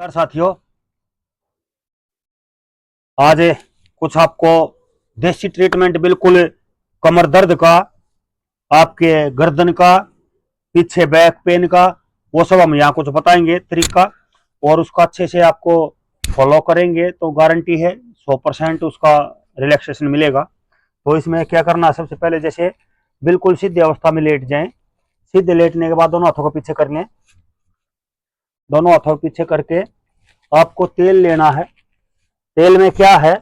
नमस्कार साथियों। आज कुछ आपको देसी ट्रीटमेंट बिल्कुल कमर दर्द का, आपके गर्दन का, पीछे बैक पेन का, वो सब हम यहाँ कुछ बताएंगे तरीका, और उसका अच्छे से आपको फॉलो करेंगे तो गारंटी है 100% उसका रिलैक्सेशन मिलेगा। तो इसमें क्या करना है, सबसे पहले जैसे बिल्कुल सीधी अवस्था में लेट जाएं। सीधे लेटने के बाद दोनों हाथों को पीछे कर लें। दोनों हाथों को पीछे करके आपको तेल लेना है। तेल में क्या है,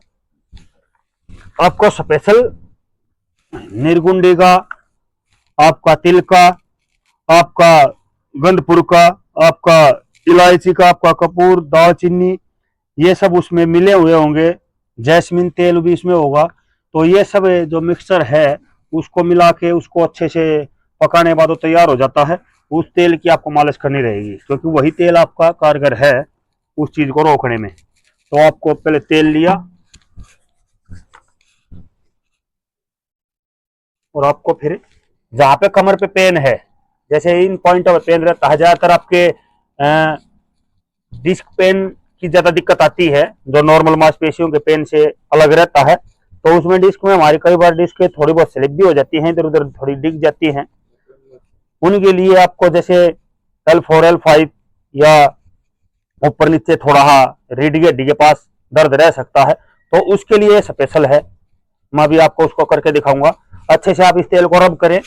आपको स्पेशल निर्गुंडी का, आपका तिल का, आपका गंधपुर का, आपका इलायची का, आपका कपूर, दालचीनी, ये सब उसमें मिले हुए होंगे। जैस्मिन तेल भी इसमें होगा। तो ये सब जो मिक्सचर है उसको मिला के उसको अच्छे से पकाने के बाद वो तैयार हो जाता है। उस तेल की आपको मालिश करनी रहेगी, क्योंकि वही तेल आपका कारगर है उस चीज को रोकने में। तो आपको पहले तेल लिया और आपको फिर जहां पे कमर पे पेन है, जैसे इन पॉइंटों पे पेन रहता है, ज्यादातर आपके डिस्क पेन की ज्यादा दिक्कत आती है, जो नॉर्मल मांसपेशियों के पेन से अलग रहता है। तो उसमें डिस्क में हमारी कई बार डिस्क थोड़ी बहुत स्लिप भी हो जाती है, इधर उधर थोड़ी डिग जाती है। उनके लिए आपको जैसे L4 L5 या ऊपर नीचे थोड़ा रीढ़ की हड्डी के पास दर्द रह सकता है, तो उसके लिए स्पेशल है। मैं भी आपको उसको करके दिखाऊंगा। अच्छे से आप इस तेल को रब करें,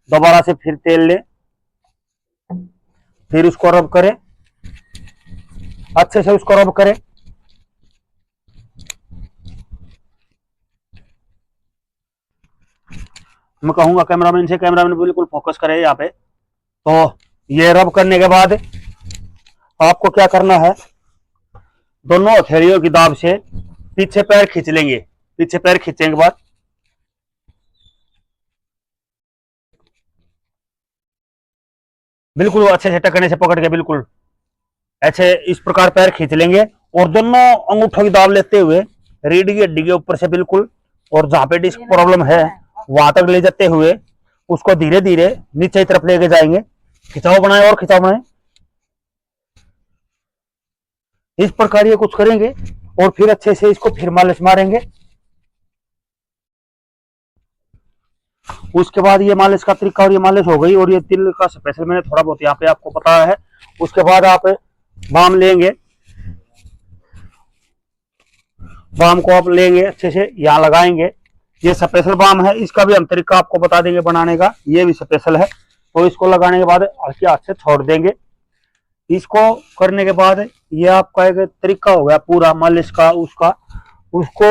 दोबारा से फिर तेल लें, फिर उसको रब करें, अच्छे से उसको रब करें। मैं कहूंगा कैमरामैन से, कैमरामैन बिल्कुल फोकस करे यहाँ पे। तो ये रब करने के बाद आपको क्या करना है, दोनों हथेलियों की दाब से पीछे पैर खींच लेंगे। पीछे पैर खींचने के बाद बिल्कुल अच्छे से टकने से पकड़ के बिल्कुल ऐसे इस प्रकार पैर खींच लेंगे, और दोनों अंगूठों की दाब लेते हुए रीढ़ की हड्डी के ऊपर से बिल्कुल, और जहां पे डिस्क प्रॉब्लम है वहां तक ले जाते हुए उसको धीरे धीरे नीचे की तरफ लेके जाएंगे। खिंचाव बनाए और खिंचाव बनाए, इस प्रकार ये कुछ करेंगे और फिर अच्छे से इसको फिर मालिश मारेंगे। उसके बाद ये मालिश का तरीका, और ये मालिश हो गई, और ये तिल का स्पेशल मैंने थोड़ा बहुत यहाँ पे आपको बताया है। उसके बाद आप बाम लेंगे, बाम को आप लेंगे अच्छे से यहाँ लगाएंगे। ये स्पेशल बाम है, इसका भी हम तरीका आपको बता देंगे बनाने का, ये भी स्पेशल है। तो इसको लगाने के बाद हल्के हाथ से छोड़ देंगे। इसको करने के बाद ये आपका एक तरीका हो गया पूरा मालिश का। उसका उसको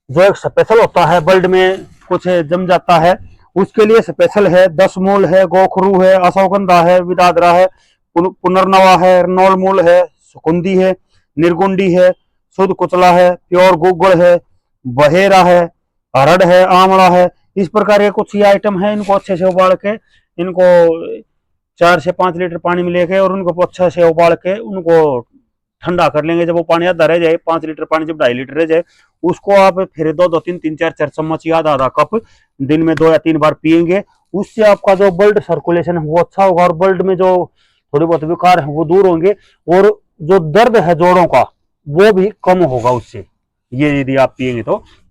जो एक स्पेशल होता है, ब्लड में कुछ जम जाता है, उसके लिए स्पेशल है। 10 मूल है, गोखरू है, अश्वगंधा है, विदादरा है, पुनर्नवा है, रनौल मूल है, सुकुंदी है, निर्गुंडी है, शुद्ध कुचला है, प्योर गुगल है, बहेरा है, हरड़ है, आंवला है। इस प्रकार के कुछ ही आइटम है। इनको अच्छे से उबाल के, इनको 4 से 5 लीटर पानी में लेके और उनको अच्छे से उबाल के उनको ठंडा कर लेंगे। जब वो पानी आधा रह जाए, 5 लीटर पानी जब 2.5 लीटर रह जाए, उसको आप फिर 2-2 3-3 4 4 चम्मच या आधा आधा कप दिन में 2 या 3 बार पियेंगे। उससे आपका जो ब्लड सर्कुलेशन है वो अच्छा होगा, और ब्लड में जो थोड़ी बहुत विकार है वो दूर होंगे, और जो दर्द है जोड़ों का वो भी कम होगा उससे, ये यदि आप पियेंगे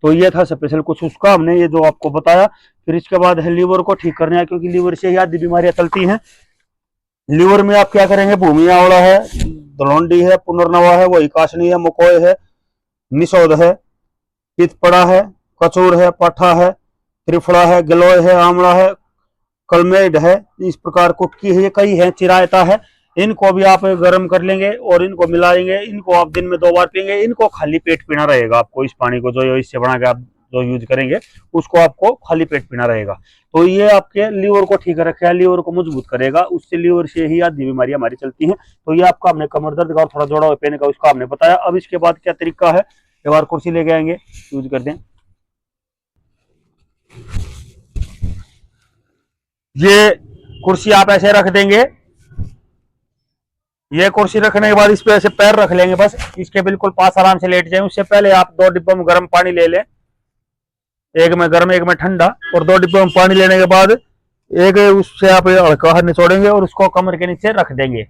तो ये था स्पेशल कुछ उसका हमने ये जो आपको बताया। फिर इसके बाद है लीवर को ठीक करना है, क्योंकि लीवर से ही आदि बीमारियां चलती हैं। लीवर में आप क्या करेंगे, भूमि आवड़ा है, दलौंडी है, पुनर्नवा है, वही काशनी है, मकोय है, निषोद है, पितपड़ा है, कचूर है, पाठा है, त्रिफड़ा है, गिलोय है, आमला है, कलमेड है, इस प्रकार कुटकी है, ये कई है, चिरायता है। इनको भी आप गर्म कर लेंगे और इनको मिलाएंगे। इनको आप दिन में 2 बार पियेंगे। इनको खाली पेट पीना रहेगा आपको। इस पानी को जो इससे बना के आप जो यूज करेंगे उसको आपको खाली पेट पीना रहेगा। तो ये आपके लीवर को ठीक रखेगा, लीवर को मजबूत करेगा। उससे लीवर से ही आदि बीमारियां हमारी चलती हैं। तो ये आपका हमने कमर दर्द का और थोड़ा जोड़ा हुआ पेन का उसका हमने बताया। अब इसके बाद क्या तरीका है, एक बार कुर्सी लेके आएंगे, यूज कर दें। ये कुर्सी आप ऐसे रख देंगे। ये कुर्सी रखने के बाद इस पे ऐसे पैर रख लेंगे, बस इसके बिल्कुल पास आराम से लेट जाए। उससे पहले आप 2 डिब्बों में गर्म पानी ले लें, एक में गर्म एक में ठंडा, और 2 डिब्बों में पानी लेने के बाद एक उससे आप हल्का निचोड़ेंगे और उसको कमर के नीचे रख देंगे।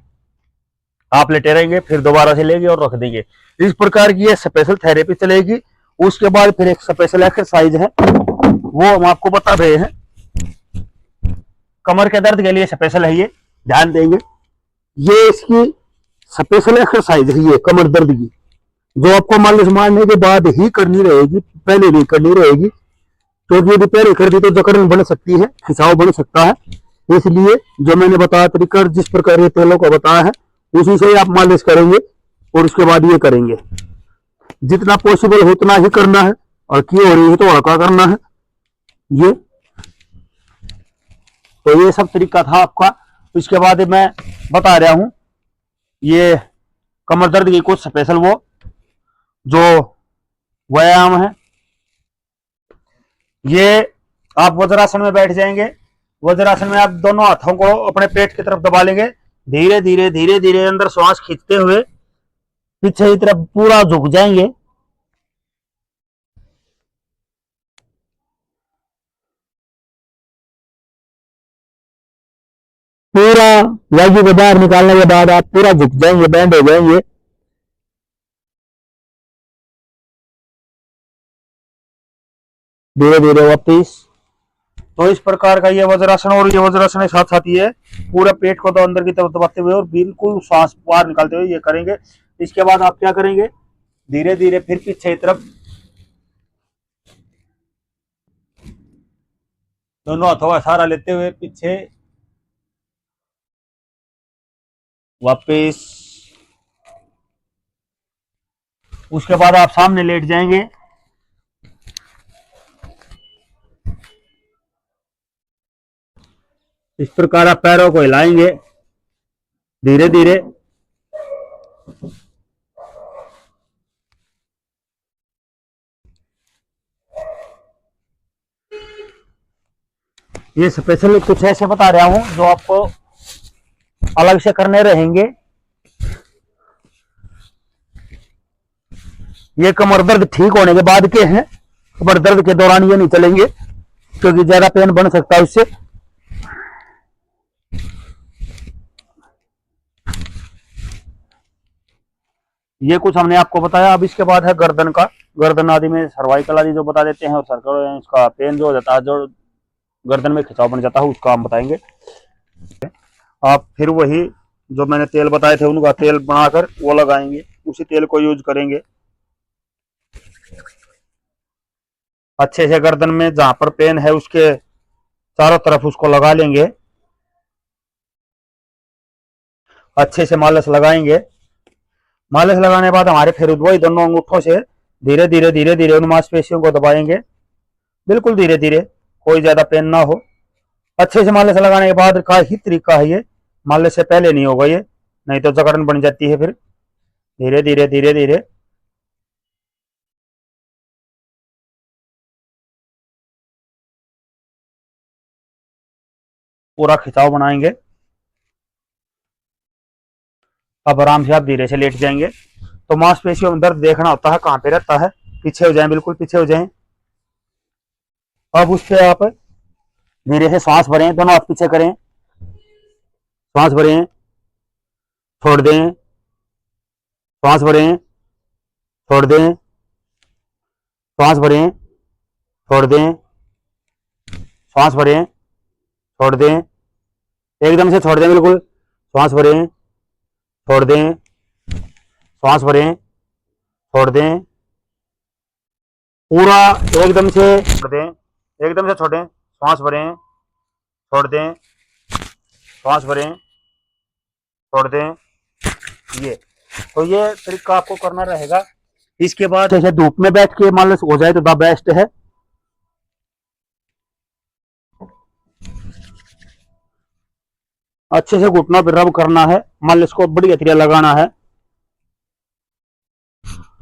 आप लेटे रहेंगे, फिर दोबारा से लेंगे और रख देंगे। इस प्रकार की ये स्पेशल थेरेपी चलेगी। उसके बाद फिर एक स्पेशल एक्सरसाइज है, वो हम आपको बता रहे हैं। कमर के दर्द के लिए स्पेशल है, ये ध्यान देंगे। ये इसकी स्पेशल एक्सरसाइज है, ये कमर दर्द की, जो आपको मालिश मारने के बाद ही करनी रहेगी, पहले नहीं करनी रहेगी। क्योंकि यदि पहले कर दी तो जकड़न बन सकती है, खिंचाव बन सकता है। इसलिए जो मैंने बताया तरीका, जिस प्रकार ये तेलों को बताया है, उसी से आप मालिश करेंगे और उसके बाद ये करेंगे। जितना पॉसिबल हो उतना ही करना है, और की हो रही है तो हल्का करना है। ये तो ये सब तरीका था आपका। इसके बाद मैं बता रहा हूं ये कमर दर्द की कुछ स्पेशल वो जो व्यायाम है। ये आप वज्रासन में बैठ जाएंगे। वज्रासन में आप दोनों हाथों को अपने पेट की तरफ दबा लेंगे, धीरे धीरे धीरे धीरे अंदर श्वास खींचते हुए पीछे की तरफ पूरा झुक जाएंगे। पूरा वायु को बाहर निकालने के बाद आप पूरा झुक जाएंगे, बैंड हो जाएंगे। धीरे धीरे वापिस। तो इस प्रकार का ये वज्रासन, और ये वज्रासन के साथ साथ ये पूरा पेट को तो अंदर की तरफ दबाते हुए और बिल्कुल सांस बाहर निकालते हुए ये करेंगे। इसके बाद आप क्या करेंगे, धीरे धीरे फिर पीछे की तरफ दोनों हाथों का सहारा लेते हुए पीछे वापिस। उसके बाद आप सामने लेट जाएंगे। इस प्रकार आप पैरों को हिलाएंगे धीरे धीरे। ये स्पेशल कुछ ऐसे बता रहा हूं जो आपको अलग से करने रहेंगे। ये कमर दर्द ठीक होने के बाद के हैं, कमर दर्द के दौरान ये नहीं चलेंगे क्योंकि ज्यादा पेन बन सकता है उससे। ये कुछ हमने आपको बताया। अब इसके बाद है गर्दन का। गर्दन आदि में सर्वाइकल आदि जो बता देते हैं, और सर्कल इसका पेन जो हो जाता है, जो गर्दन में खिंचाव बन जाता है, उसका हम बताएंगे। आप फिर वही जो मैंने तेल बताए थे उनका तेल बनाकर वो लगाएंगे, उसी तेल को यूज करेंगे। अच्छे से गर्दन में जहां पर पेन है उसके चारों तरफ उसको लगा लेंगे, अच्छे से मालिश लगाएंगे। मालिश लगाने के बाद हमारे फिर वही दोनों अंगूठों से धीरे धीरे धीरे धीरे उन मांसपेशियों को दबाएंगे, बिल्कुल धीरे धीरे, कोई ज्यादा पेन ना हो। अच्छे से मालिश लगाने के बाद का ही तरीका है ये, मालिश से पहले नहीं होगा ये, नहीं तो जकड़न बन जाती है। फिर धीरे धीरे धीरे धीरे पूरा खिंचाव बनाएंगे। अब आराम से आप धीरे से लेट जाएंगे। तो मांसपेशियों में दर्द देखना होता है कहां पे रहता है, पीछे हो जाएं, बिल्कुल पीछे हो जाएं। अब उससे आप धीरे से सांस भरें, दोनों हाथ पीछे करें, सांस भरें, छोड़ दें, सांस भरें, छोड़ दें, सांस भरें, छोड़ दें, सांस भरें, छोड़ दें, एकदम से छोड़ दें, बिल्कुल सांस भरें, छोड़ दें, सांस भरें, छोड़ दें, पूरा एकदम से छोड़ दें, एकदम से छोड़ें, सांस भरें, छोड़ दें, सांस भरें, छोड़ दें। ये तो ये तरीका आपको करना रहेगा। इसके बाद जैसे धूप में बैठ के मालिश हो जाए तो द बेस्ट है। अच्छे से घुटनों पर रब करना है, मालिश को बढ़िया तरह लगाना है।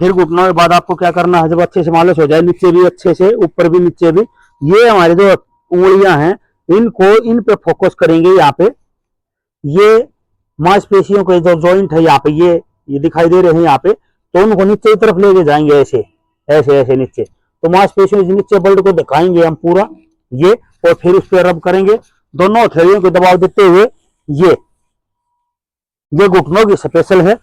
फिर घुटनों के बाद आपको क्या करना है, जब अच्छे से मालिश हो जाए, नीचे भी अच्छे से, ऊपर भी नीचे भी, ये हमारे जो उंगलियां हैं इनको इन पे फोकस करेंगे। यहाँ पे ये मांसपेशियों के जो जॉइंट है यहाँ पे ये दिखाई दे रहे हैं यहाँ पे, तो उनको नीचे की तरफ लेके जाएंगे, ऐसे ऐसे ऐसे नीचे। तो मांसपेशियों के नीचे बल्ट को दिखाएंगे हम पूरा ये, और फिर उस पर रब करेंगे दोनों हथेलियों को दबाव देते हुए। ये ये घुटनों की स्पेशल है।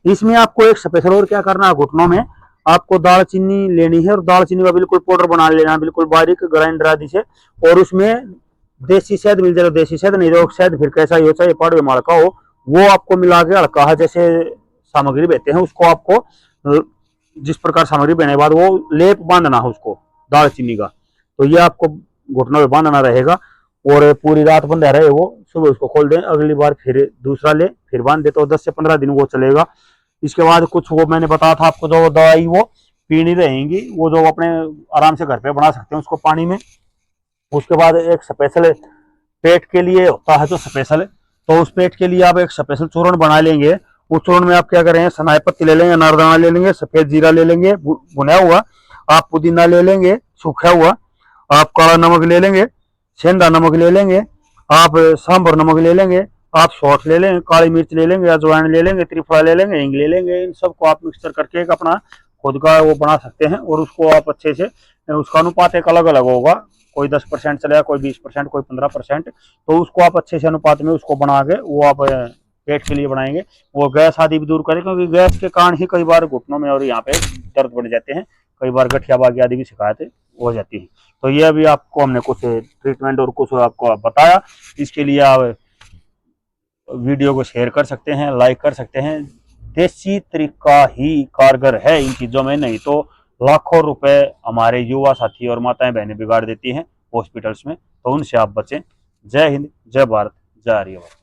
इसमें आपको एक स्पेशल और क्या करना है, घुटनों में आपको दालचीनी लेनी है और दालचीनी का बिल्कुल पाउडर बना लेना है, बिल्कुल बारीक ग्राइंडर आदि से। और उसमें देसी शहद मिल जाएगा, देसी शहद नहीं तो शहद फिर कैसा ही हो, चाहे पाउडर माल का हो, वो आपको मिला के हल्का जैसे सामग्री बेचते हैं उसको आपको जिस प्रकार सामग्री बनाने के बाद वो लेप बांधना है उसको दालचीनी का। तो ये आपको घुटनों में बांधना रहेगा और पूरी रात बंधा रहे वो, सुबह उसको खोल दें, अगली बार फिर दूसरा ले फिर बांध दे, तो 10 से 15 दिन वो चलेगा। इसके बाद कुछ वो मैंने बताया था आपको, जो दवाई वो पीनी रहेंगी, वो जो अपने आराम से घर पे बना सकते हैं उसको पानी में। उसके बाद एक स्पेशल पेट के लिए होता है जो स्पेशल, तो उस पेट के लिए आप एक स्पेशल चूर्ण बना लेंगे। उस चूर्ण में आप क्या करेंगे, सनाई पत्ती ले लेंगे, अनारदाना ले लेंगे, सफेद जीरा ले लेंगे भुना हुआ, आप पुदीना ले लेंगे सूखा हुआ, आप काला नमक ले लेंगे, सेंधा नमक ले लेंगे, आप सांभर नमक ले लेंगे, आप सौंठ ले लेंगे, काली मिर्च ले लेंगे, अजवाइन ले लेंगे, त्रिफला ले लेंगे, हींग ले लेंगे। इन सबको आप मिक्सचर करके एक अपना खुद का वो बना सकते हैं। और उसको आप अच्छे से, उसका अनुपात एक अलग अलग होगा, कोई 10% चलेगा, कोई 20%, कोई 15%। तो उसको आप अच्छे से अनुपात में उसको बना के वो आप पेट के लिए बनाएंगे। वो गैस आदि भी दूर करे, क्योंकि गैस के कारण ही कई बार घुटनों में और यहाँ पे दर्द बढ़ जाते हैं, कई बार गठियाबागी आदि भी शिकायतें हो जाती है। तो ये अभी आपको हमने कुछ ट्रीटमेंट और कुछ आपको बताया। इसके लिए आप वीडियो को शेयर कर सकते हैं, लाइक कर सकते हैं। देसी तरीका ही कारगर है इन चीज़ों में, नहीं तो लाखों रुपए हमारे युवा साथी और माताएं बहनें बिगाड़ देती हैं हॉस्पिटल्स में। तो उनसे आप बचें। जय हिंद, जय भारत, जय आर्यवाद।